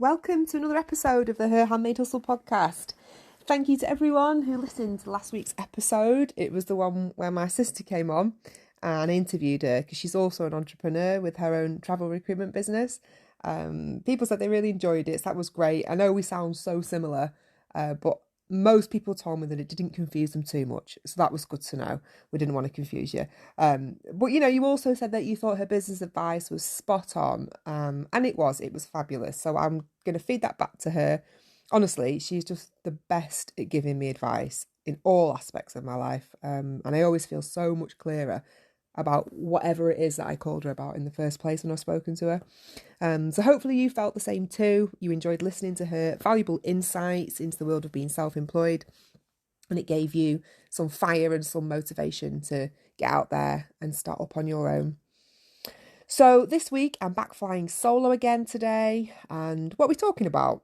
Welcome to another episode of the Her Handmade Hustle podcast. Thank you to everyone who listened to last week's episode. It was the one where my sister came on and I interviewed her because she's also an entrepreneur with her own travel recruitment business. People said they really enjoyed it, so that was great. I know we sound so similar, but most people told me that it didn't confuse them too much. So that was good to know. We didn't want to confuse you. But you also said that you thought her business advice was spot on. And it was fabulous. So I'm going to feed that back to her. Honestly, she's just the best at giving me advice in all aspects of my life. And I always feel so much clearer about whatever it is that I called her about in the first place when I've spoken to her. So hopefully you felt the same too. You enjoyed listening to her valuable insights into the world of being self-employed, and it gave you some fire and some motivation to get out there and start up on your own. So this week I'm back flying solo again today, and what we're talking about?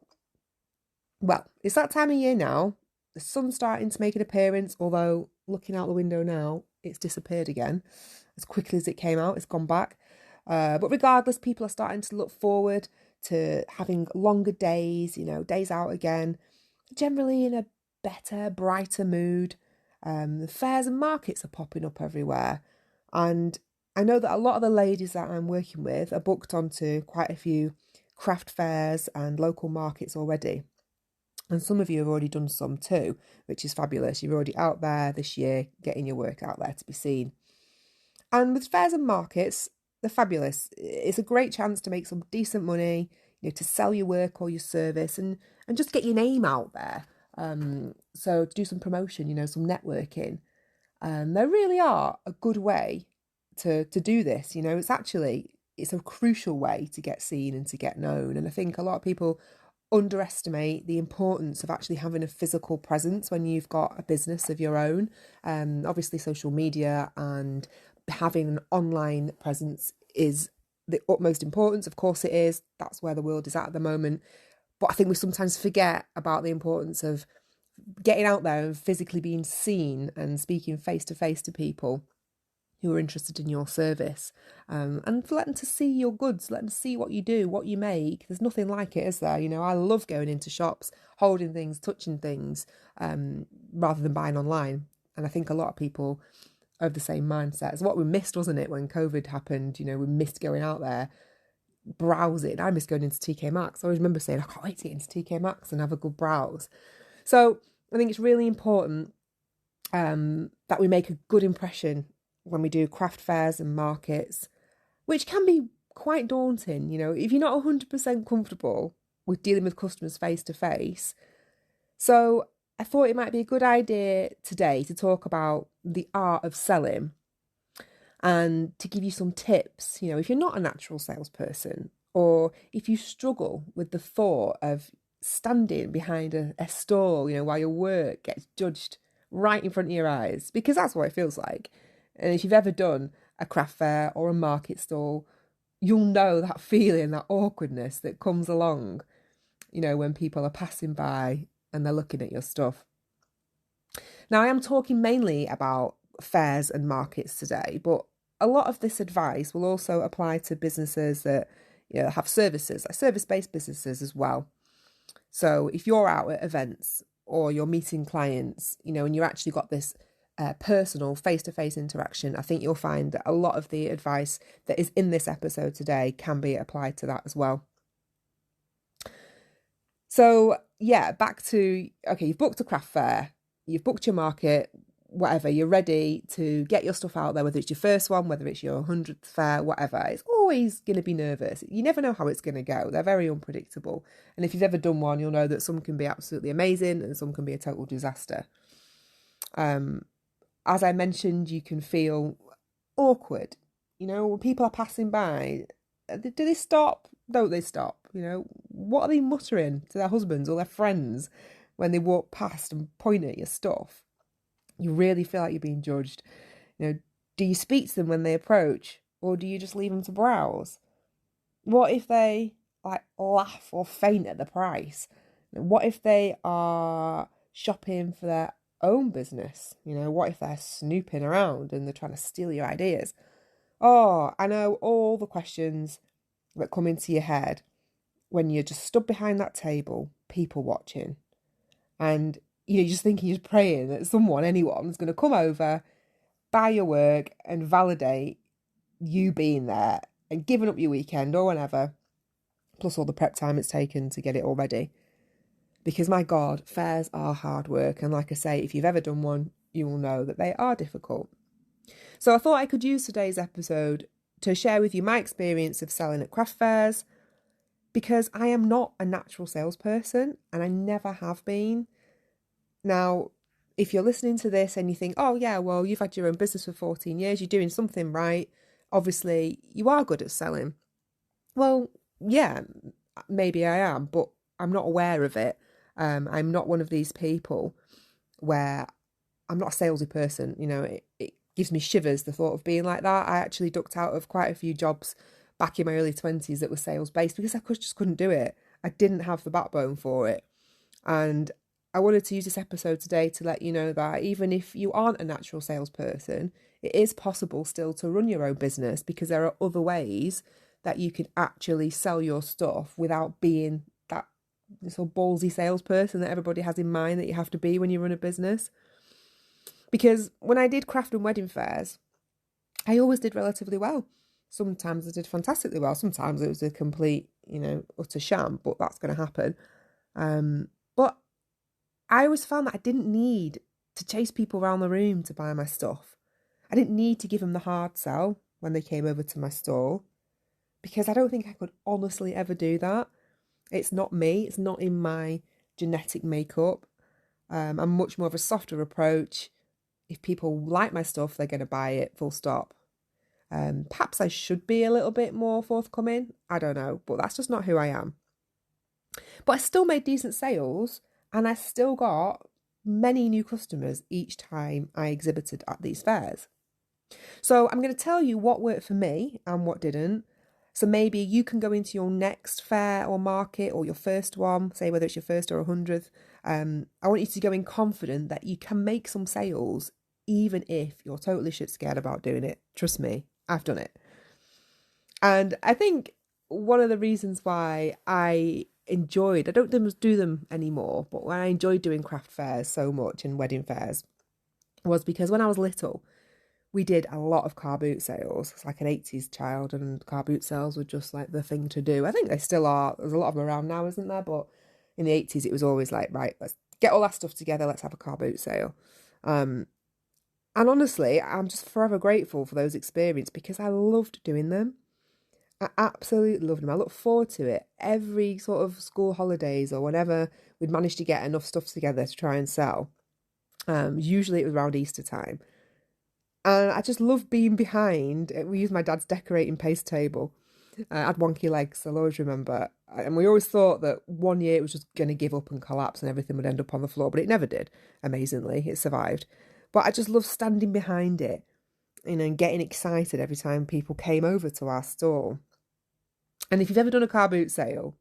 Well, it's that time of year now. The sun's starting to make an appearance, although looking out the window now, it's disappeared again. As quickly as it came out, it's gone back. But regardless, people are starting to look forward to having longer days, days out again, generally in a better, brighter mood. The fairs and markets are popping up everywhere. And I know that a lot of the ladies that I'm working with are booked onto quite a few craft fairs and local markets already. And some of you have already done some too, which is fabulous. You're already out there this year, getting your work out there to be seen. And with fairs and markets, they're fabulous. It's a great chance to make some decent money, to sell your work or your service and just get your name out there. So to do some promotion, some networking. They really are a good way to do this. It's a crucial way to get seen and to get known. And I think a lot of people underestimate the importance of actually having a physical presence when you've got a business of your own. Obviously, social media and having an online presence is the utmost importance. Of course it is. That's where the world is at the moment. But I think we sometimes forget about the importance of getting out there and physically being seen and speaking face to face to people who are interested in your service, and for letting to see your goods, letting to see what you do, what you make. There's nothing like it, is there? I love going into shops, holding things, touching things, rather than buying online. And I think a lot of people of the same mindset. It's what we missed, wasn't it, when COVID happened? We missed going out there, browsing. I missed going into TK Maxx. I always remember saying, I can't wait to get into TK Maxx and have a good browse. So I think it's really important that we make a good impression when we do craft fairs and markets, which can be quite daunting. If you're not 100% comfortable with dealing with customers face to face. So I thought it might be a good idea today to talk about the art of selling and to give you some tips. If you're not a natural salesperson, or if you struggle with the thought of standing behind a stall, while your work gets judged right in front of your eyes, because that's what it feels like. And if you've ever done a craft fair or a market stall, you'll know that feeling, that awkwardness that comes along, when people are passing by and they're looking at your stuff. Now, I am talking mainly about fairs and markets today, but a lot of this advice will also apply to businesses that have services, like service-based businesses as well. So if you're out at events or you're meeting clients, and you actually got this personal face-to-face interaction, I think you'll find that a lot of the advice that is in this episode today can be applied to that as well. So back to, okay, you've booked a craft fair, you've booked your market, whatever, you're ready to get your stuff out there, whether it's your first one, whether it's your 100th fair, whatever. It's always going to be nervous. You never know how it's going to go. They're very unpredictable. And if you've ever done one, you'll know that some can be absolutely amazing and some can be a total disaster. As I mentioned, you can feel awkward. When people are passing by, do they stop? Don't they stop? What are they muttering to their husbands or their friends when they walk past and point at your stuff? You really feel like you're being judged. Do you speak to them when they approach, or do you just leave them to browse? What if they laugh or faint at the price? What if they are shopping for their own business? What if they're snooping around and they're trying to steal your ideas? Oh, I know all the questions that come into your head when you're just stood behind that table, people watching, and you're just thinking, you're praying that anyone's going to come over, buy your work and validate you being there and giving up your weekend or whenever, plus all the prep time it's taken to get it all ready. Because my God, fairs are hard work. And like I say, if you've ever done one, you will know that they are difficult. So I thought I could use today's episode to share with you my experience of selling at craft fairs, because I am not a natural salesperson and I never have been. Now, if you're listening to this and you think, oh yeah, well, you've had your own business for 14 years, you're doing something right, obviously you are good at selling. Well, yeah, maybe I am, but I'm not aware of it. I'm not one of these people where I'm not a salesy person. It gives me shivers, the thought of being like that. I actually ducked out of quite a few jobs back in my early 20s that were sales based because I just couldn't do it. I didn't have the backbone for it. And I wanted to use this episode today to let you know that even if you aren't a natural salesperson, it is possible still to run your own business, because there are other ways that you can actually sell your stuff without being that sort of ballsy salesperson that everybody has in mind that you have to be when you run a business. Because when I did craft and wedding fairs, I always did relatively well. Sometimes I did fantastically well. Sometimes it was a complete, utter sham, but that's going to happen. But I always found that I didn't need to chase people around the room to buy my stuff. I didn't need to give them the hard sell when they came over to my stall, because I don't think I could honestly ever do that. It's not me. It's not in my genetic makeup. I'm much more of a softer approach. If people like my stuff, they're going to buy it, full stop. Perhaps I should be a little bit more forthcoming. I don't know, but that's just not who I am. But I still made decent sales, and I still got many new customers each time I exhibited at these fairs. So I'm going to tell you what worked for me and what didn't. So maybe you can go into your next fair or market, or your first one, say whether it's your first or 100th. I want you to go in confident that you can make some sales, even if you're totally shit scared about doing it. Trust me, I've done it. And I think one of the reasons why I don't do them anymore, but when I enjoyed doing craft fairs so much and wedding fairs, was because when I was little, we did a lot of car boot sales. It's like an 80s child, and car boot sales were just like the thing to do. I think they still are. There's a lot of them around now, isn't there? But in the 80s, it was always like, right, let's get all that stuff together. Let's have a car boot sale. And honestly, I'm just forever grateful for those experiences, because I loved doing them. I absolutely loved them. I look forward to it every sort of school holidays or whenever we'd managed to get enough stuff together to try and sell. Usually it was around Easter time. And I just love being behind. We used my dad's decorating paste table. I had wonky legs, I'll always remember. And we always thought that one year it was just going to give up and collapse and everything would end up on the floor. But it never did, amazingly. It survived. But I just love standing behind it, and getting excited every time people came over to our stall. And if you've ever done a car boot sale,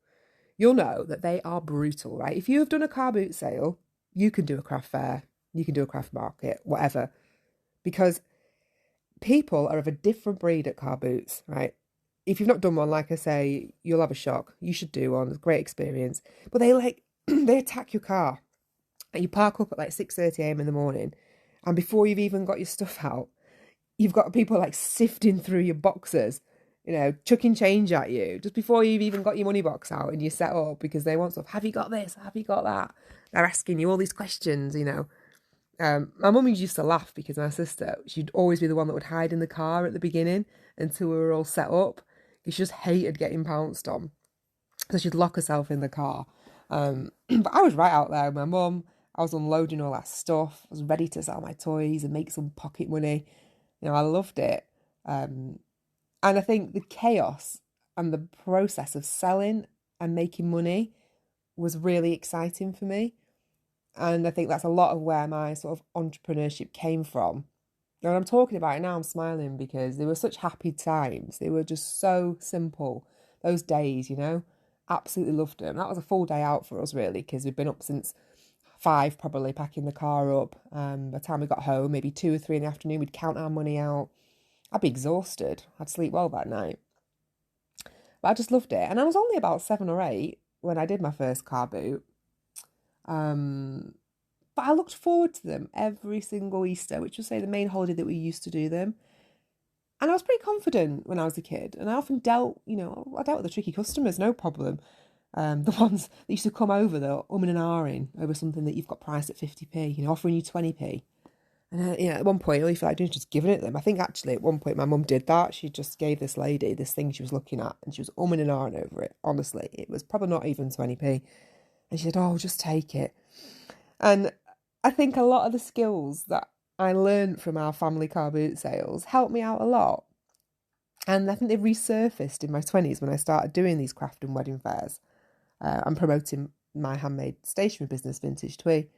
you'll know that they are brutal, right? If you have done a car boot sale, you can do a craft fair, you can do a craft market, whatever. Because people are of a different breed at car boots, right? If you've not done one, like I say, you'll have a shock. You should do one. It's a great experience. But they attack your car. And you park up at like 6:30 a.m. in the morning. And before you've even got your stuff out, you've got people like sifting through your boxes, chucking change at you just before you've even got your money box out and you're set up, because they want stuff. Have you got this? Have you got that? They're asking you all these questions, My mum used to laugh because my sister, she'd always be the one that would hide in the car at the beginning until we were all set up. She just hated getting pounced on. So she'd lock herself in the car. But I was right out there with my mum. I was unloading all that stuff. I was ready to sell my toys and make some pocket money. I loved it. And I think the chaos and the process of selling and making money was really exciting for me. And I think that's a lot of where my sort of entrepreneurship came from. And I'm talking about it now, I'm smiling because they were such happy times. They were just so simple. Those days, absolutely loved them. That was a full day out for us, really, because we'd been up since 5, probably, packing the car up. By the time we got home, maybe 2 or 3 in the afternoon, we'd count our money out. I'd be exhausted. I'd sleep well that night. But I just loved it. And I was only about 7 or 8 when I did my first car boot. But I looked forward to them every single Easter, which was, say, the main holiday that we used to do them. And I was pretty confident when I was a kid. And I often dealt with the tricky customers, no problem. The ones that used to come over, they're umming and ahhing over something that you've got priced at 50p, offering you 20p. And, at one point, all you feel like doing is just giving it them. I think actually at one point my mum did that. She just gave this lady this thing she was looking at and she was umming and ahhing over it. Honestly, it was probably not even 20p. And she said, oh, just take it. And I think a lot of the skills that I learned from our family car boot sales helped me out a lot. And I think they resurfaced in my 20s when I started doing these craft and wedding fairs. I'm promoting my handmade stationery business, Vintage Twee.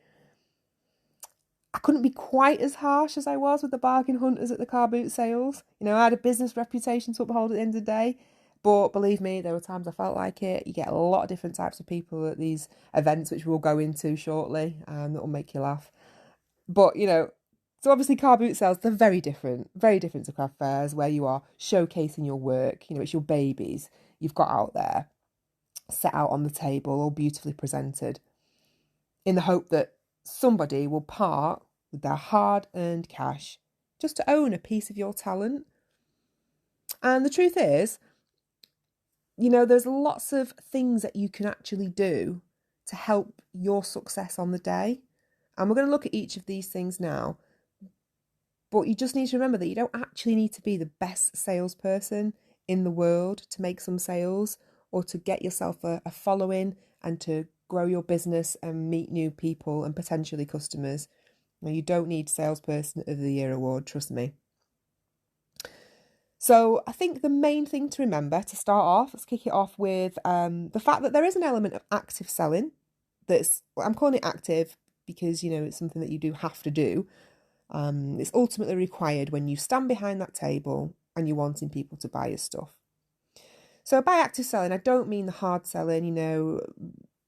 I couldn't be quite as harsh as I was with the bargain hunters at the car boot sales. I had a business reputation to uphold at the end of the day. But believe me, there were times I felt like it. You get a lot of different types of people at these events, which we'll go into shortly, and that will make you laugh. But, so obviously car boot sales, they're very different to craft fairs where you are showcasing your work. It's your babies you've got out there, set out on the table, all beautifully presented, in the hope that somebody will part with their hard-earned cash just to own a piece of your talent. And the truth is, there's lots of things that you can actually do to help your success on the day. And we're going to look at each of these things now. But you just need to remember that you don't actually need to be the best salesperson in the world to make some sales or to get yourself a following and to grow your business and meet new people and potentially customers. You don't need Salesperson of the Year award, trust me. So I think the main thing to remember to start off, let's kick it off with the fact that there is an element of active selling. I'm calling it active because, it's something that you do have to do. It's ultimately required when you stand behind that table and you're wanting people to buy your stuff. So by active selling, I don't mean the hard selling,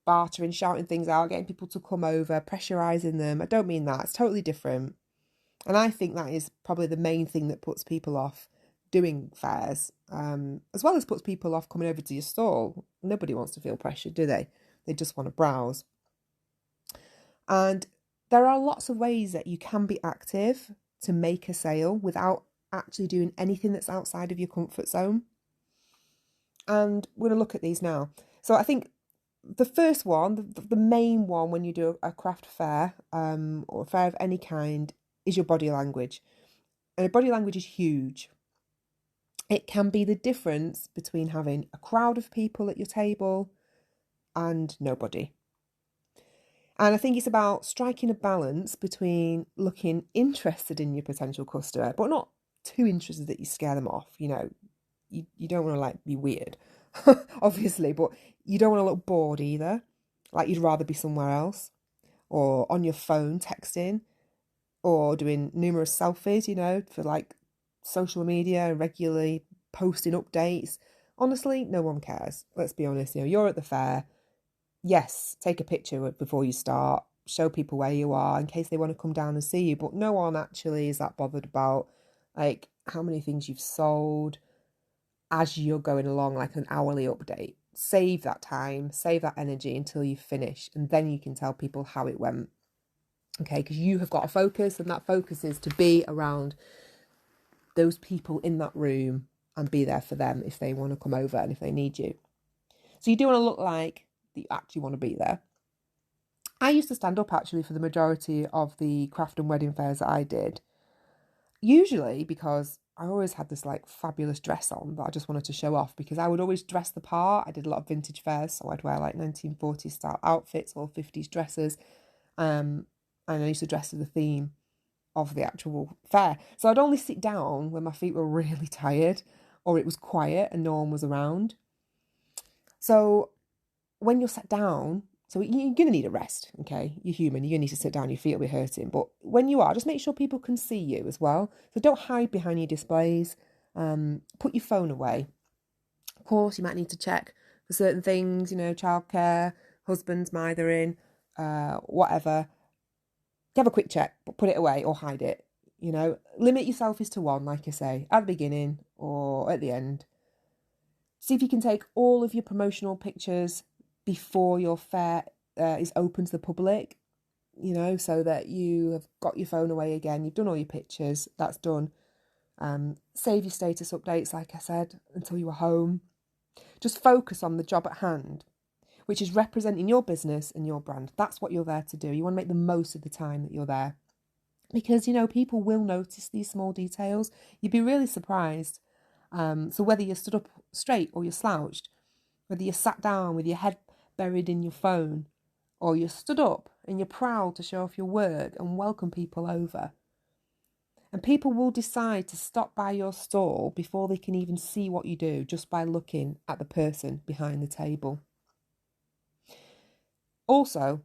bartering, shouting things out, getting people to come over, pressurising them. I don't mean that. It's totally different. And I think that is probably the main thing that puts people off doing fairs, as well as puts people off coming over to your stall. Nobody wants to feel pressured, do they? They just want to browse. And there are lots of ways that you can be active to make a sale without actually doing anything that's outside of your comfort zone. And we're going to look at these now. So I think the first one, the main one when you do a craft fair or a fair of any kind, is your body language. And your body language is huge. It can be the difference between having a crowd of people at your table and nobody. And I think it's about striking a balance between looking interested in your potential customer, but not too interested that you scare them off. You don't want to be weird, obviously, but you don't want to look bored either. Like you'd rather be somewhere else or on your phone texting or doing numerous selfies, for social media and regularly posting updates. Honestly, no one cares. Let's be honest. You're at the fair. Yes, take a picture before you start. Show people where you are in case they want to come down and see you. But no one actually is that bothered about how many things you've sold as you're going along, like an hourly update. Save that time, save that energy until you finish, and then you can tell people how it went. Okay, because you have got a focus, and that focus is to be around those people in that room and be there for them if they want to come over and if they need you. So you do want to look like that you actually want to be there. I used to stand up actually for the majority of the craft and wedding fairs that I did. Usually because I always had this fabulous dress on that I just wanted to show off because I would always dress the part. I did a lot of vintage fairs, so I'd wear 1940s style outfits or 50s dresses. And I used to dress to the theme of the actual fair. So I'd only sit down when my feet were really tired or it was quiet and no one was around. So when you're sat down, so you're going to need a rest, okay? You're human, you're going to need to sit down, your feet will be hurting. But when you are, just make sure people can see you as well. So don't hide behind your displays. Put your phone away. Of course, you might need to check for certain things, childcare, husband's mothering, whatever. Have a quick check, but put it away or hide it. Limit your selfies to one, like I say, at the beginning or at the end. See if you can take all of your promotional pictures before your fair is open to the public, so that you have got your phone away again. You've done all your pictures. That's done. Save your status updates, like I said, until you are home. Just focus on the job at hand, which is representing your business and your brand. That's what you're there to do. You want to make the most of the time that you're there. Because, people will notice these small details. You'd be really surprised. So whether you're stood up straight or you're slouched, whether you're sat down with your head buried in your phone, or you're stood up and you're proud to show off your work and welcome people over. And people will decide to stop by your stall before they can even see what you do, just by looking at the person behind the table. Also,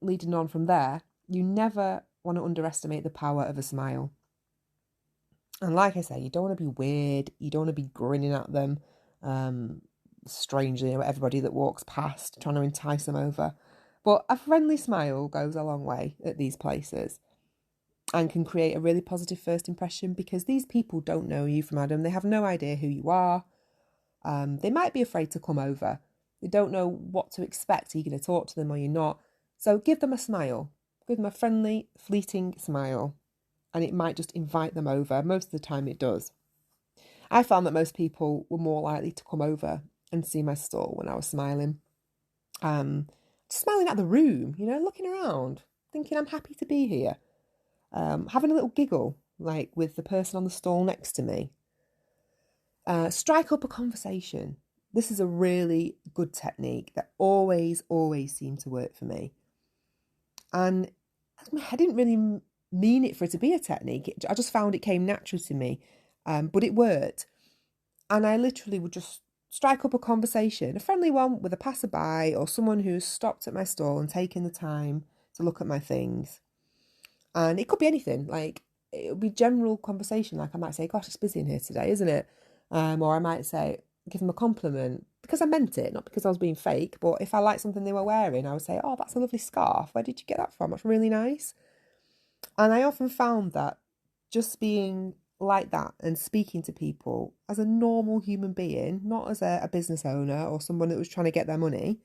leading on from there, you never want to underestimate the power of a smile. And like I say, you don't want to be weird. You don't want to be grinning at them strangely, or everybody that walks past, trying to entice them over. But a friendly smile goes a long way at these places and can create a really positive first impression, because these people don't know you from Adam. They have no idea who you are. They might be afraid to come over. They don't know what to expect. Are you going to talk to them or you're not? So give them a smile. Give them a friendly, fleeting smile. And it might just invite them over. Most of the time it does. I found that most people were more likely to come over and see my stall when I was smiling. Just smiling at the room, looking around, thinking I'm happy to be here. Having a little giggle, like with the person on the stall next to me. Strike up a conversation. This is a really good technique that always seemed to work for me. And I didn't really mean it for it to be a technique. I just found it came natural to me, but it worked. And I literally would just strike up a conversation, a friendly one with a passerby or someone who's stopped at my stall and taken the time to look at my things. And it could be anything, like it would be general conversation. Like I might say, gosh, it's busy in here today, isn't it? Or I might say, give them a compliment because I meant it, not because I was being fake. But if I liked something they were wearing, I would say, oh, that's a lovely scarf. Where did you get that from? That's really nice. And I often found that just being like that and speaking to people as a normal human being, not as a business owner or someone that was trying to get their money,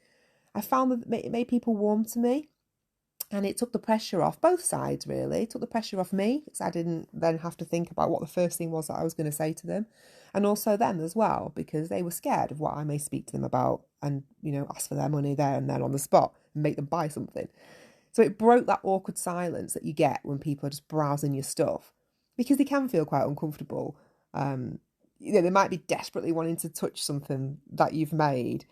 I found that it made people warm to me. And it took the pressure off both sides, really. It took the pressure off me because I didn't then have to think about what the first thing was that I was going to say to them. And also them as well, because they were scared of what I may speak to them about and, ask for their money there and then on the spot and make them buy something. So it broke that awkward silence that you get when people are just browsing your stuff, because they can feel quite uncomfortable. They might be desperately wanting to touch something that you've made.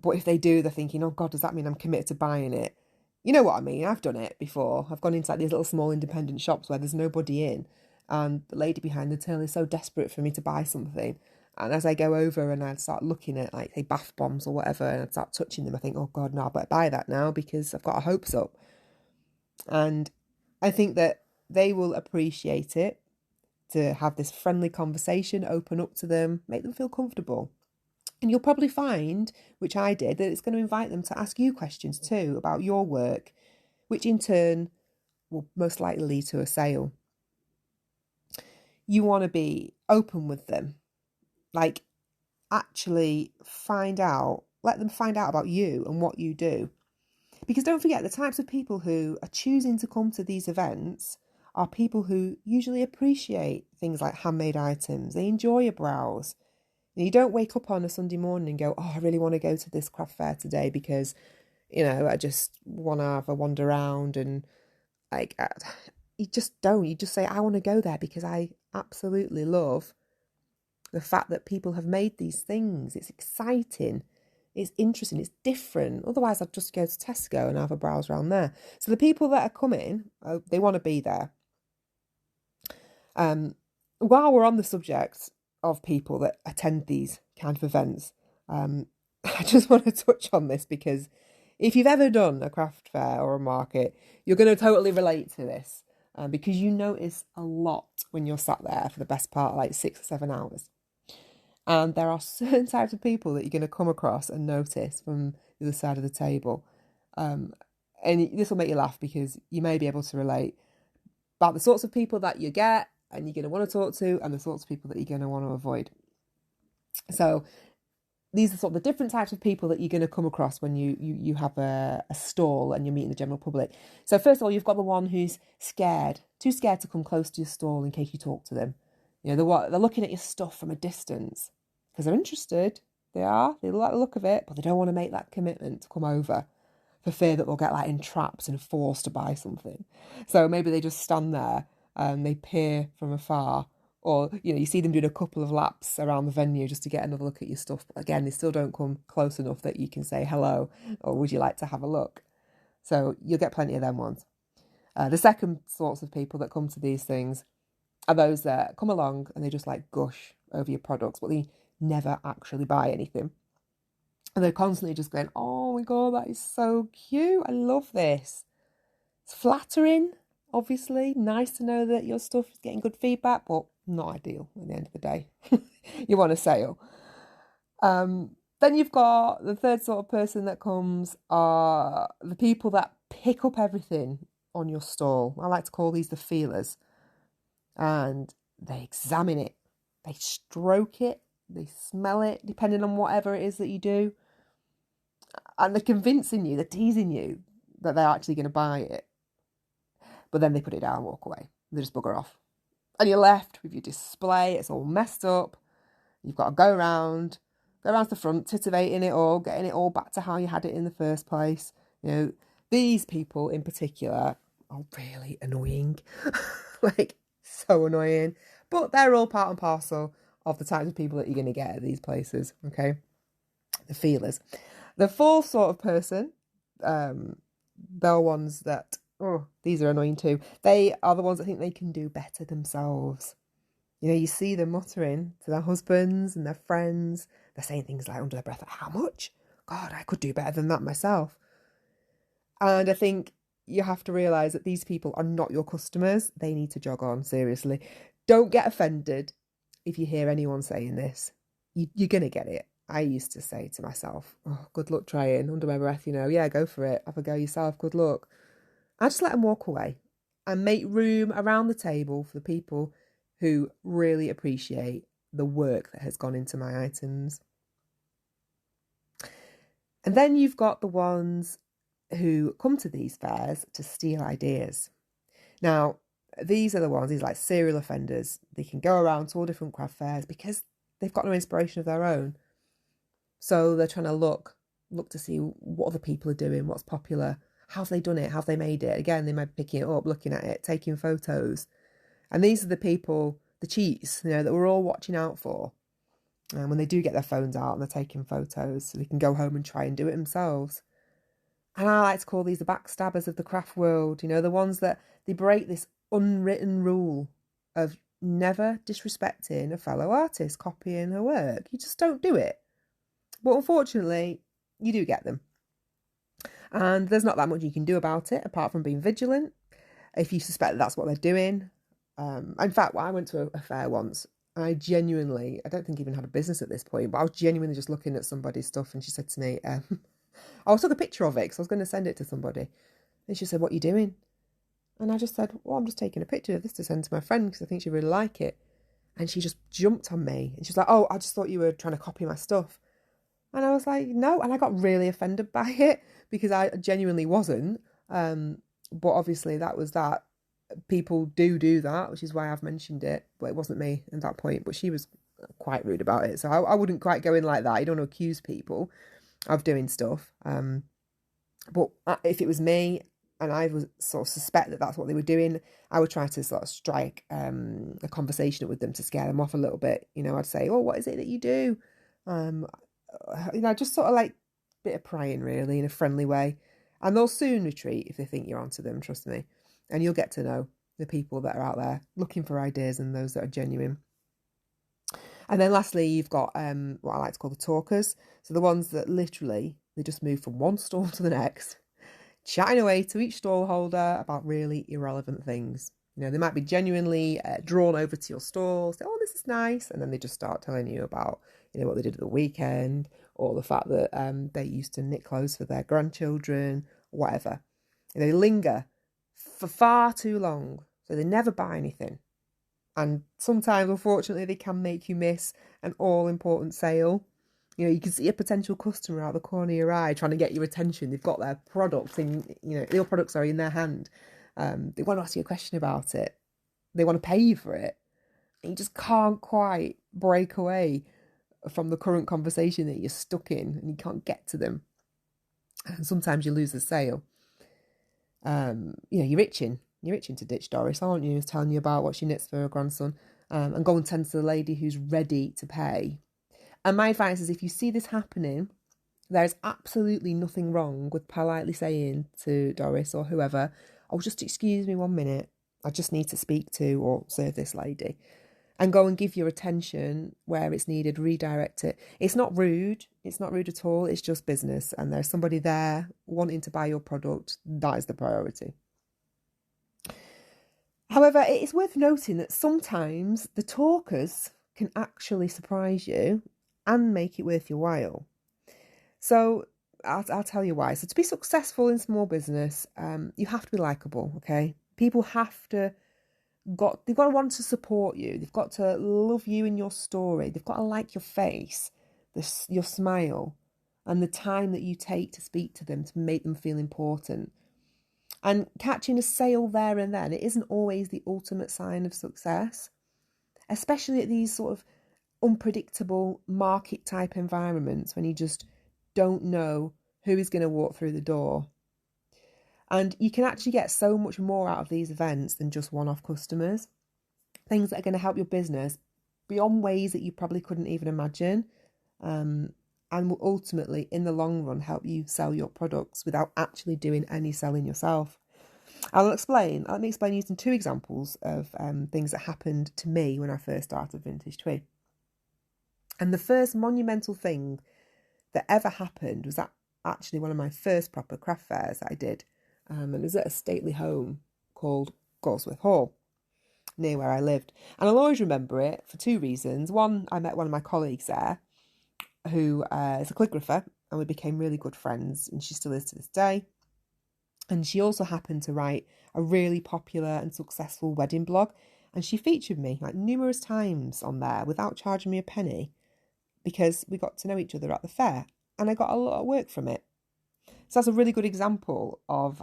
But if they do, they're thinking, oh, God, does that mean I'm committed to buying it? You know what I mean? I've done it before. I've gone into like these little small independent shops where there's nobody in. And the lady behind the till is so desperate for me to buy something. And as I go over and I'd start looking at like, say, bath bombs or whatever, and I'd start touching them, I think, oh God, no, I better buy that now because I've got my hopes up. And I think that they will appreciate it, to have this friendly conversation, open up to them, make them feel comfortable. And you'll probably find, which I did, that it's going to invite them to ask you questions too about your work, which in turn will most likely lead to a sale. You want to be open with them, like actually let them find out about you and what you do. Because don't forget, the types of people who are choosing to come to these events are people who usually appreciate things like handmade items. They enjoy a browse. You don't wake up on a Sunday morning and go, oh, I really want to go to this craft fair today because, I just want to have a wander around and you just don't. You just say, I want to go there because I absolutely love the fact that people have made these things. It's exciting. It's interesting. It's different. Otherwise, I'd just go to Tesco and have a browse around there. So the people that are coming, they want to be there. While we're on the subject of people that attend these kind of events, I just want to touch on this because if you've ever done a craft fair or a market, you're going to totally relate to this because you notice a lot when you're sat there for the best part, like 6 or 7 hours. And there are certain types of people that you're going to come across and notice from the other side of the table. And this will make you laugh because you may be able to relate about the sorts of people that you get and you're going to want to talk to and the sorts of people that you're going to want to avoid. So these are sort of the different types of people that you're going to come across when you have a stall and you're meeting the general public. So first of all, you've got the one who's scared, too scared to come close to your stall in case you talk to them. You know, they're looking at your stuff from a distance because they're interested. They like the look of it, but they don't want to make that commitment to come over for fear that they'll get like entrapped and forced to buy something. So maybe they just stand there and they peer from afar. Or, you know, you see them doing a couple of laps around the venue just to get another look at your stuff. But again, they still don't come close enough that you can say hello or would you like to have a look? So you'll get plenty of them ones. The second sorts of people that come to these things are those that come along and they just like gush over your products, but they never actually buy anything. And they're constantly just going, oh my God, that is so cute. I love this. It's flattering, obviously. Nice to know that your stuff is getting good feedback, but not ideal at the end of the day. You want a sale. Then you've got the third sort of person that comes are the people that pick up everything on your stall. I like to call these the feelers. And they examine it. They stroke it. They smell it, depending on whatever it is that you do. And they're convincing you, they're teasing you that they're actually going to buy it. But then they put it down and walk away. They just bugger off. And you're left with your display. It's all messed up. You've got to go around to the front, titivating it all, getting it all back to how you had it in the first place. You know, these people in particular are really annoying. Like, so annoying. But they're all part and parcel of the types of people that you're going to get at these places, okay? The feelers. The fourth sort of person, they're ones that, oh, these are annoying too. They are the ones that think they can do better themselves. You know, you see them muttering to their husbands and their friends. They're saying things like under their breath, how much? God, I could do better than that myself. And I think you have to realise that these people are not your customers. They need to jog on, seriously. Don't get offended if you hear anyone saying this. You're going to get it. I used to say to myself, oh, good luck trying, under my breath, you know, yeah, go for it. Have a go yourself, good luck. I just let them walk away and make room around the table for the people who really appreciate the work that has gone into my items. And then you've got the ones who come to these fairs to steal ideas. Now, these are the ones, these like serial offenders. They can go around to all different craft fairs because they've got no inspiration of their own. So they're trying to look to see what other people are doing, what's popular, how have they done it, how have they made it. Again, they might be picking it up, looking at it, taking photos. And these are the people, the cheats, you know, that we're all watching out for. And when they do get their phones out and they're taking photos so they can go home and try and do it themselves. And I like to call these the backstabbers of the craft world, you know, the ones that they break this unwritten rule of never disrespecting a fellow artist, copying her work. You just don't do it. But unfortunately, you do get them. And there's not that much you can do about it apart from being vigilant. If you suspect that that's what they're doing. In fact, I went to a fair once. I don't think I even had a business at this point, but I was genuinely just looking at somebody's stuff and she said to me, I took a picture of it because I was going to send it to somebody. And she said, what are you doing? And I just said, well, I'm just taking a picture of this to send to my friend because I think she'd really like it. And she just jumped on me. And she's like, oh, I just thought you were trying to copy my stuff. And I was like, no. And I got really offended by it because I genuinely wasn't. But obviously that was that. People do that, which is why I've mentioned it. But it wasn't me at that point. But she was quite rude about it. So I wouldn't quite go in like that. You don't want to accuse people of doing stuff. But if it was me and I was sort of suspect that that's what they were doing, I would try to sort of strike a conversation with them to scare them off a little bit. You know, I'd say, oh, what is it that you do? You know, just sort of like a bit of prying really in a friendly way. And they'll soon retreat if they think you're onto them, trust me. And you'll get to know the people that are out there looking for ideas and those that are genuine. And then lastly, you've got what I like to call the talkers. So the ones that literally, they just move from one stall to the next, chatting away to each stall holder about really irrelevant things. You know, they might be genuinely drawn over to your stall, say, oh, this is nice. And then they just start telling you about, you know, what they did at the weekend or the fact that they used to knit clothes for their grandchildren, whatever. And they linger for far too long. So they never buy anything. And sometimes, unfortunately, they can make you miss an all-important sale. You know, you can see a potential customer out the corner of your eye trying to get your attention. They've got their product your products are in their hand. They want to ask you a question about it. They want to pay you for it. And you just can't quite break away from the current conversation that you're stuck in, and you can't get to them. And sometimes you lose the sale. You're itching. You're itching to ditch Doris, aren't you? Who's telling you about what she knits for her grandson, and go and tend to the lady who's ready to pay. And my advice is, if you see this happening, there's absolutely nothing wrong with politely saying to Doris or whoever, "Oh, just excuse me 1 minute. I just need to speak to or serve this lady." And go and give your attention where it's needed, redirect it. It's not rude. It's not rude at all. It's just business. And there's somebody there wanting to buy your product. That is the priority. However, it is worth noting that sometimes the talkers can actually surprise you and make it worth your while. So I'll tell you why. So to be successful in small business, you have to be likable, okay? People they've got to want to support you. They've got to love you and your story. They've got to like your face, your smile, and the time that you take to speak to them to make them feel important. And catching a sale there and then, it isn't always the ultimate sign of success, especially at these sort of unpredictable market type environments when you just don't know who is going to walk through the door. And you can actually get so much more out of these events than just one-off customers. Things that are going to help your business beyond ways that you probably couldn't even imagine, and will ultimately, in the long run, help you sell your products without actually doing any selling yourself. Let me explain using 2 examples of things that happened to me when I first started Vintage Twee. And the first monumental thing that ever happened was actually one of my first proper craft fairs that I did. And it was at a stately home called Galsworth Hall, near where I lived. And I'll always remember it for 2 reasons. One, I met one of my colleagues there who is a calligrapher, and we became really good friends, and she still is to this day. And she also happened to write a really popular and successful wedding blog, and she featured me like numerous times on there without charging me a penny, because we got to know each other at the fair, and I got a lot of work from it. So that's a really good example of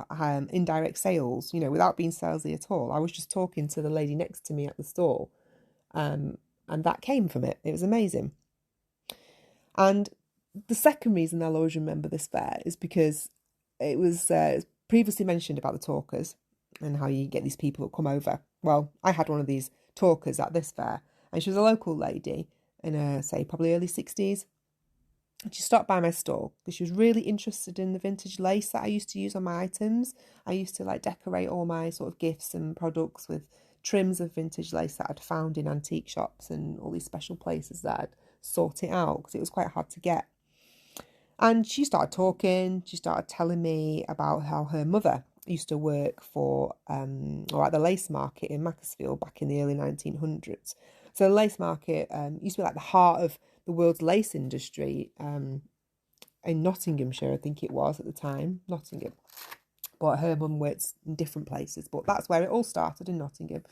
indirect sales, without being salesy at all. I was just talking to the lady next to me at the stall, and that came from it. It was amazing. And the second reason I'll always remember this fair is because it was previously mentioned about the talkers and how you get these people that come over. Well, I had one of these talkers at this fair, and she was a local lady in her, probably early 60s. And she stopped by my stall because she was really interested in the vintage lace that I used to use on my items. I used to decorate all my sort of gifts and products with trims of vintage lace that I'd found in antique shops and all these special places that I'd sort it out because it was quite hard to get. And she started talking. She started telling me about how her mother used to work for at the lace market in Macclesfield back in the early 1900s. So the lace market used to be the heart of the world's lace industry in Nottinghamshire, I think it was at the time, Nottingham. But her mum worked in different places, but that's where it all started, in Nottingham.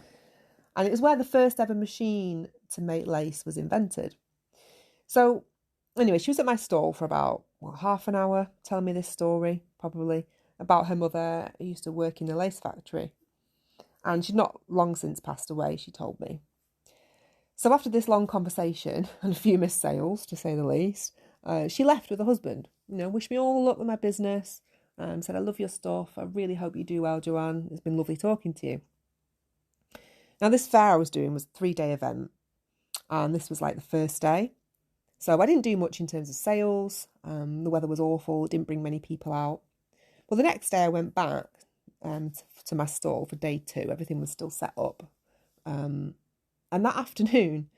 And it was where the first ever machine to make lace was invented. So anyway, she was at my stall for about half an hour telling me this story, probably, about her mother who used to work in a lace factory. And she'd not long since passed away, she told me. So after this long conversation and a few missed sales, to say the least, she left with her husband. Wished me all luck with my business. Said, "I love your stuff. I really hope you do well, Joanne. It's been lovely talking to you." Now, this fair I was doing was a 3-day event. And this was the first day. So I didn't do much in terms of sales. The weather was awful. It didn't bring many people out. Well, the next day I went back to my stall for day 2. Everything was still set up. And that afternoon,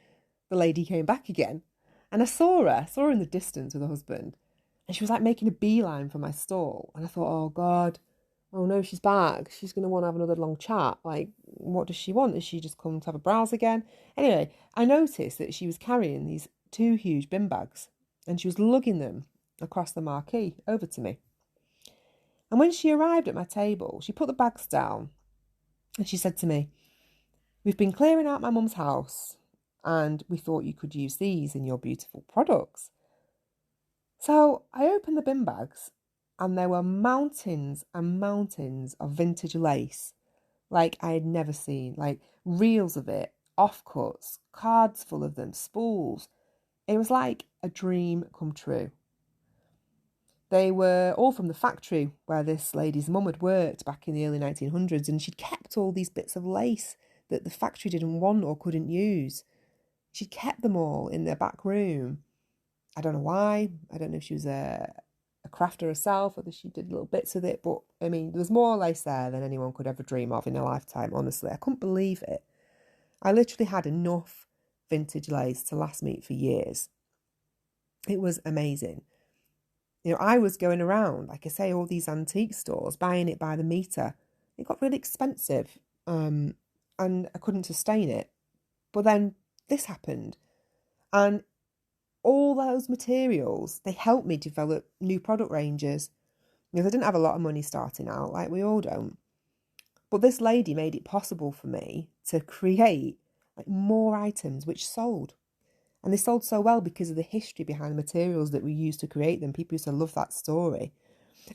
the lady came back again. And I saw her in the distance with her husband. And she was making a beeline for my stall. And I thought, oh God, oh no, she's back. She's going to want to have another long chat. What does she want? Is she just come to have a browse again? Anyway, I noticed that she was carrying these 2 huge bin bags. And she was lugging them across the marquee over to me. And when she arrived at my table, she put the bags down. And she said to me, "We've been clearing out my mum's house, and we thought you could use these in your beautiful products." So I opened the bin bags and there were mountains and mountains of vintage lace like I had never seen, like reels of it, offcuts, cards full of them, spools. It was like a dream come true. They were all from the factory where this lady's mum had worked back in the early 1900s, and she'd kept all these bits of lace that the factory didn't want or couldn't use. She'd kept them all in their back room. I don't know why. I don't know if she was a crafter herself, whether she did little bits with it, but I mean, there was more lace there than anyone could ever dream of in a lifetime, honestly. I couldn't believe it. I literally had enough vintage lace to last me for years. It was amazing. I was going around, like I say, all these antique stores, buying it by the meter. It got really expensive, and I couldn't sustain it. But then this happened, and all those materials, they helped me develop new product ranges. Because I didn't have a lot of money starting out, like we all don't. But this lady made it possible for me to create more items which sold. And they sold so well because of the history behind the materials that we used to create them. People used to love that story.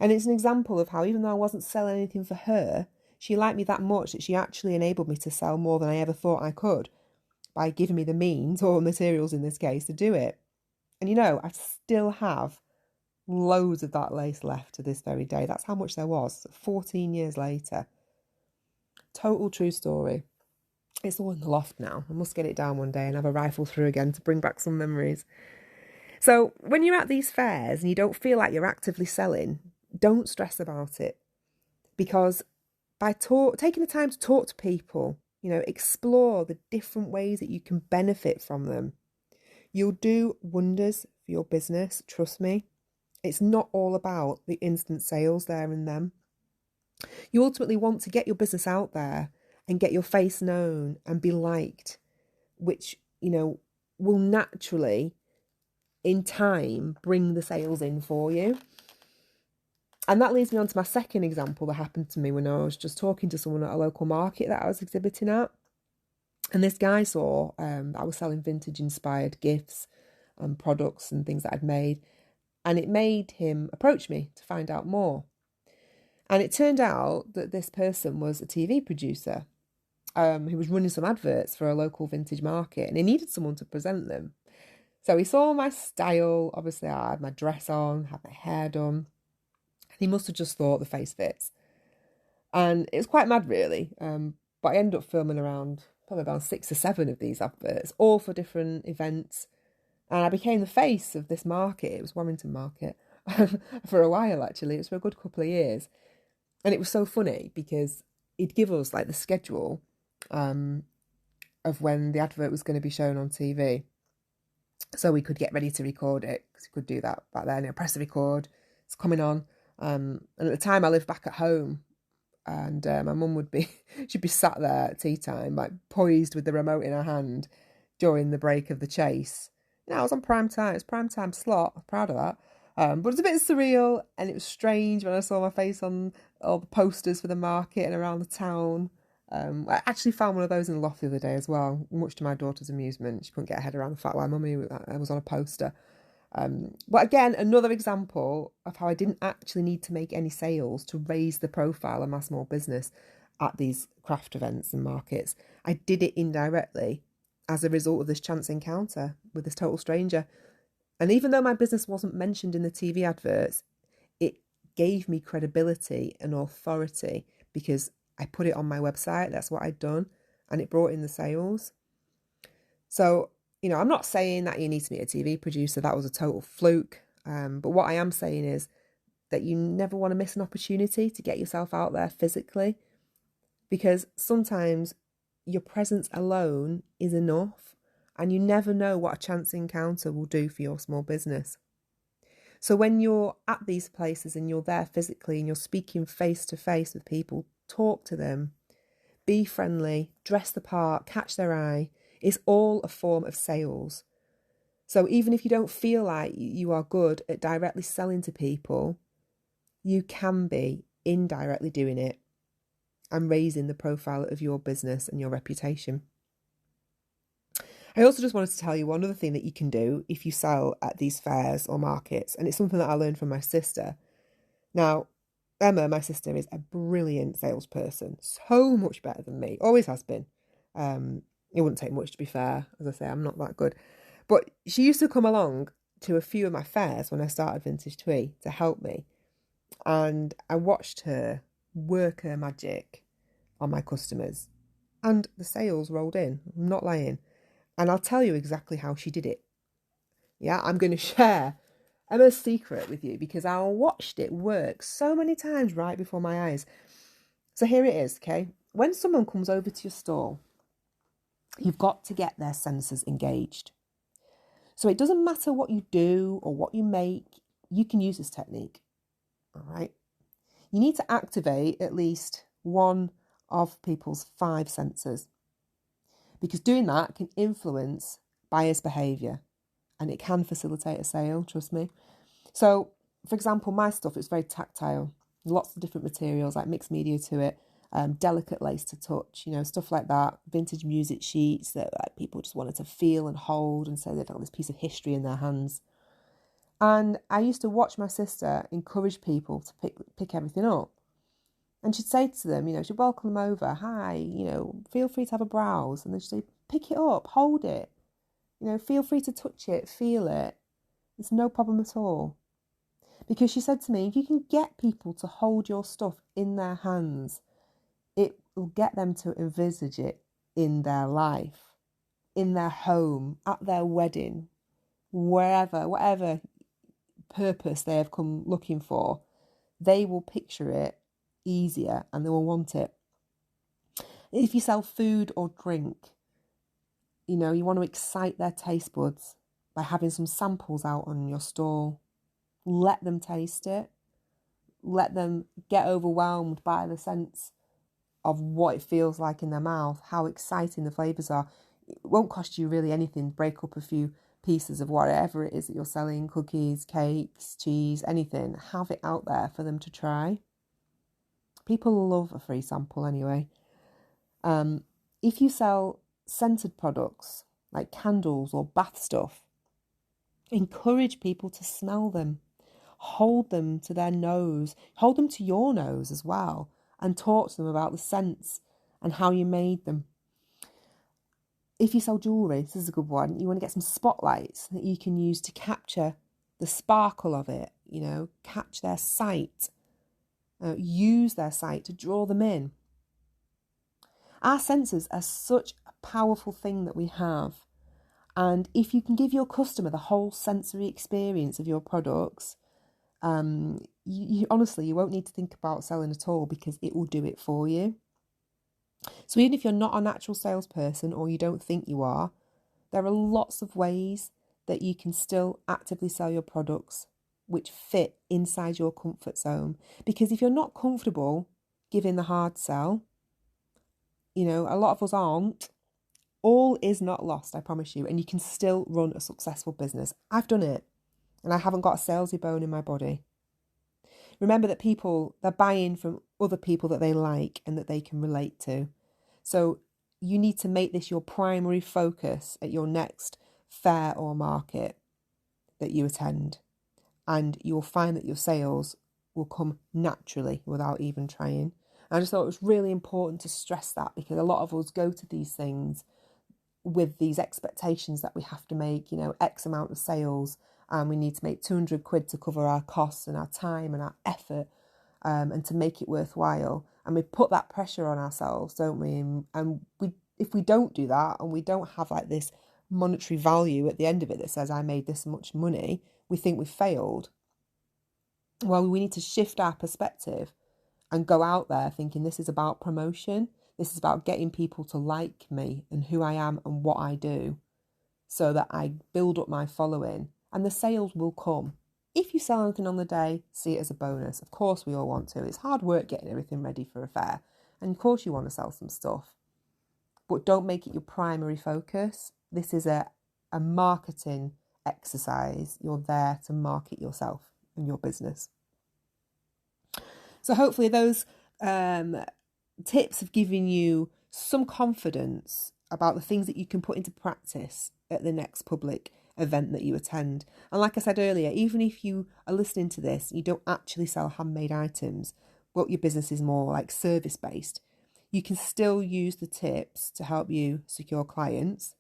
And it's an example of how, even though I wasn't selling anything for her, she liked me that much that she actually enabled me to sell more than I ever thought I could by giving me the means, or materials in this case, to do it. And I still have loads of that lace left to this very day. That's how much there was 14 years later. Total true story. It's all in the loft now. I must get it down one day and have a rifle through again to bring back some memories. So when you're at these fairs and you don't feel like you're actively selling, don't stress about it. Because by taking the time to talk to people, explore the different ways that you can benefit from them, you'll do wonders for your business, trust me. It's not all about the instant sales there and then. You ultimately want to get your business out there and get your face known and be liked, which, will naturally, in time, bring the sales in for you. And that leads me on to my second example that happened to me when I was just talking to someone at a local market that I was exhibiting at. And this guy saw that I was selling vintage-inspired gifts and products and things that I'd made. And it made him approach me to find out more. And it turned out that this person was a TV producer who was running some adverts for a local vintage market, and he needed someone to present them. So he saw my style. Obviously, I had my dress on, had my hair done. And he must have just thought the face fits. And it was quite mad, really. But I ended up filming probably around 6 or 7 of these adverts, all for different events. And I became the face of this market. It was Warrington Market for a while, actually. It was for a good couple of years. And it was so funny because he'd give us the schedule of when the advert was going to be shown on TV. So we could get ready to record it, because we could do that back then. Press the record, it's coming on. And at the time I lived back at home, and my mum she'd be sat there at tea time, poised with the remote in her hand during the break of the chase. I was on prime time. It's prime time slot. I'm proud of that. But it was a bit surreal, and it was strange when I saw my face on all the posters for the market and around the town. I actually found one of those in the loft the other day as well, much to my daughter's amusement. She couldn't get her head around the fact why Mummy was on a poster. But again, another example of how I didn't actually need to make any sales to raise the profile of my small business at these craft events and markets. I did it indirectly as a result of this chance encounter with this total stranger. And even though my business wasn't mentioned in the TV adverts, it gave me credibility and authority because I put it on my website. That's what I'd done. And it brought in the sales. So, I'm not saying that you need to be a TV producer. That was a total fluke. But what I am saying is that you never want to miss an opportunity to get yourself out there physically. Because sometimes your presence alone is enough. And you never know what a chance encounter will do for your small business. So when you're at these places and you're there physically and you're speaking face to face with people, talk to them, be friendly, dress the part, catch their eye. It's all a form of sales. So even if you don't feel like you are good at directly selling to people, you can be indirectly doing it and raising the profile of your business and your reputation. I also just wanted to tell you one other thing that you can do if you sell at these fairs or markets, and it's something that I learned from my sister. Now, Emma, my sister, is a brilliant salesperson, so much better than me, always has been. It wouldn't take much, to be fair. As I say, I'm not that good. But she used to come along to a few of my fairs when I started Vintage Twee to help me. And I watched her work her magic on my customers. And the sales rolled in. I'm not lying. And I'll tell you exactly how she did it. Yeah, I'm going to share Emma's secret with you because I watched it work so many times right before my eyes. So here it is, okay? When someone comes over to your stall, you've got to get their senses engaged. So it doesn't matter what you do or what you make, you can use this technique, all right? You need to activate at least one of people's 5 senses because doing that can influence buyer's behaviour and it can facilitate a sale, trust me. So, for example, my stuff is very tactile, lots of different materials like mixed media to it, delicate lace to touch, stuff like that, vintage music sheets that like, people just wanted to feel and hold and say they've got this piece of history in their hands. And I used to watch my sister encourage people to pick everything up. And she'd say to them, she'd welcome them over, hi, feel free to have a browse. And then she'd say, pick it up, hold it, feel free to touch it, feel it. It's no problem at all. Because she said to me, if you can get people to hold your stuff in their hands, it will get them to envisage it in their life, in their home, at their wedding, wherever, whatever purpose they have come looking for, they will picture it easier and they will want it. If you sell food or drink, you want to excite their taste buds by having some samples out on your stall. Let them taste it. Let them get overwhelmed by the sense of what it feels like in their mouth, how exciting the flavours are. It won't cost you really anything. Break up a few pieces of whatever it is that you're selling, cookies, cakes, cheese, anything. Have it out there for them to try. People love a free sample anyway. If you sell scented products like candles or bath stuff, encourage people to smell them. Hold them to their nose, hold them to your nose as well, and talk to them about the scents and how you made them. If you sell jewellery, this is a good one, you want to get some spotlights that you can use to capture the sparkle of it, catch their sight, use their sight to draw them in. Our senses are such a powerful thing that we have. And if you can give your customer the whole sensory experience of your products, honestly, you won't need to think about selling at all because it will do it for you. So even if you're not a natural salesperson or you don't think you are, there are lots of ways that you can still actively sell your products which fit inside your comfort zone. Because if you're not comfortable giving the hard sell, a lot of us aren't, all is not lost, I promise you, and you can still run a successful business. I've done it. And I haven't got a salesy bone in my body. Remember that they're buying from other people that they like and that they can relate to. So you need to make this your primary focus at your next fair or market that you attend. And you'll find that your sales will come naturally without even trying. I just thought it was really important to stress that because a lot of us go to these things with these expectations that we have to make, X amount of sales. And we need to make 200 quid to cover our costs and our time and our effort and to make it worthwhile. And we put that pressure on ourselves, don't we? And if we don't do that and we don't have like this monetary value at the end of it that says I made this much money, we think we've failed. Well, we need to shift our perspective and go out there thinking this is about promotion. This is about getting people to like me and who I am and what I do so that I build up my following. And the sales will come. If you sell anything on the day, see it as a bonus. Of course we all want to. It's hard work getting everything ready for a fair. And of course you want to sell some stuff. But don't make it your primary focus. This is a marketing exercise. You're there to market yourself and your business. So hopefully those tips have given you some confidence about the things that you can put into practice at the next public event that you attend. And like I said earlier, even if you are listening to this, you don't actually sell handmade items, but your business is more like service based, you can still use the tips to help you secure clients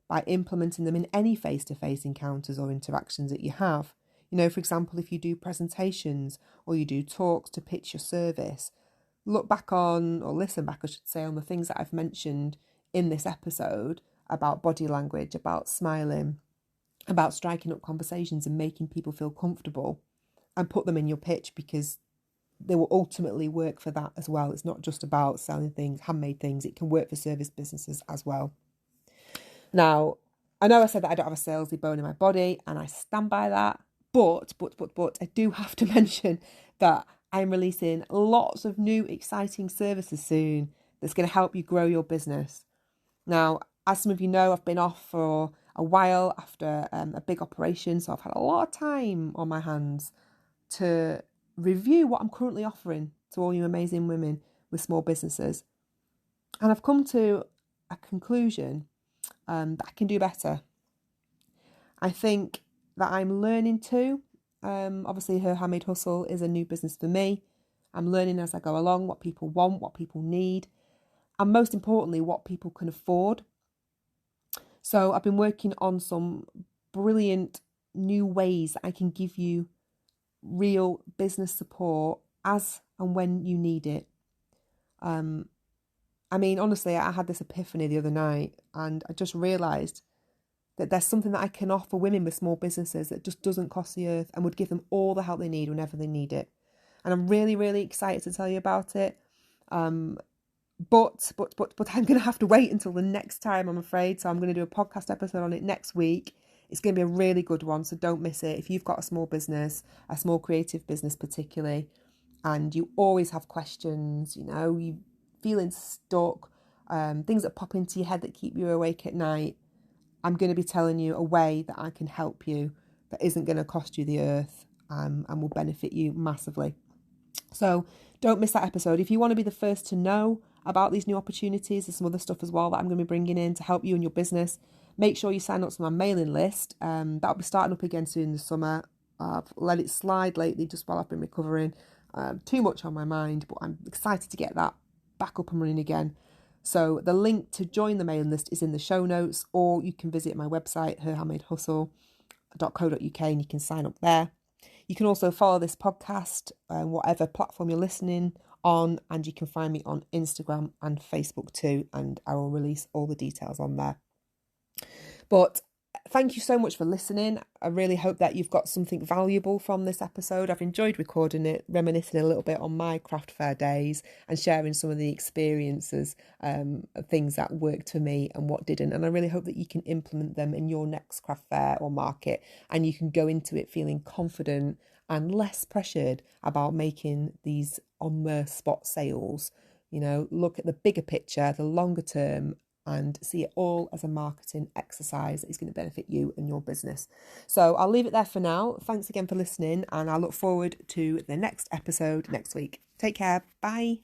by implementing them in any face-to-face encounters or interactions that you have. You know, for example, if you do presentations or you do talks to pitch your service, look back on, or listen back, I should say, on the things that I've mentioned in this episode about body language, about smiling, about striking up conversations and making people feel comfortable, and put them in your pitch, because they will ultimately work for that as well. It's not just about selling things, handmade things. It can work for service businesses as well. Now, I know I said that I don't have a salesy bone in my body, and I stand by that. But I do have to mention that I'm releasing lots of new exciting services soon that's going to help you grow your business. Now, as some of you know, I've been off for a while after a big operation, so I've had a lot of time on my hands to review what I'm currently offering to all you amazing women with small businesses. And I've come to a conclusion that I can do better. I think that I'm learning too. Obviously, Her Handmade Hustle is a new business for me. I'm learning as I go along what people want, what people need, and most importantly, what people can afford. So I've been working on some brilliant new ways that I can give you real business support as and when you need it. I mean, honestly, I had this epiphany the other night, and I just realised that there's something that I can offer women with small businesses that just doesn't cost the earth and would give them all the help they need whenever they need it. And I'm really, really excited to tell you about it. But I'm going to have to wait until the next time, I'm afraid. So I'm going to do a podcast episode on it next week. It's going to be a really good one, so don't miss it. If you've got a small business, a small creative business particularly, and you always have questions, you know, you feeling stuck, things that pop into your head that keep you awake at night, I'm going to be telling you a way that I can help you that isn't going to cost you the earth, and will benefit you massively. So don't miss that episode. If you want to be the first to know about these new opportunities, there's some other stuff as well that I'm going to be bringing in to help you and your business. Make sure you sign up to my mailing list. That'll be starting up again soon this summer. I've let it slide lately just while I've been recovering. Too much on my mind, but I'm excited to get that back up and running again. So the link to join the mailing list is in the show notes, or you can visit my website, herhandmadehustle.co.uk, and you can sign up there. You can also follow this podcast, whatever platform you're listening on, and you can find me on Instagram and Facebook too, and I will release all the details on there. But thank you so much for listening. I really hope that you've got something valuable from this episode. I've enjoyed recording it, reminiscing a little bit on my craft fair days and sharing some of the experiences, of things that worked for me and what didn't. And I really hope that you can implement them in your next craft fair or market, and you can go into it feeling confident and less pressured about making these on the spot sales. You know, look at the bigger picture, the longer term, and see it all as a marketing exercise that is going to benefit you and your business. So I'll leave it there for now. Thanks again for listening, and I look forward to the next episode next week. Take care. Bye.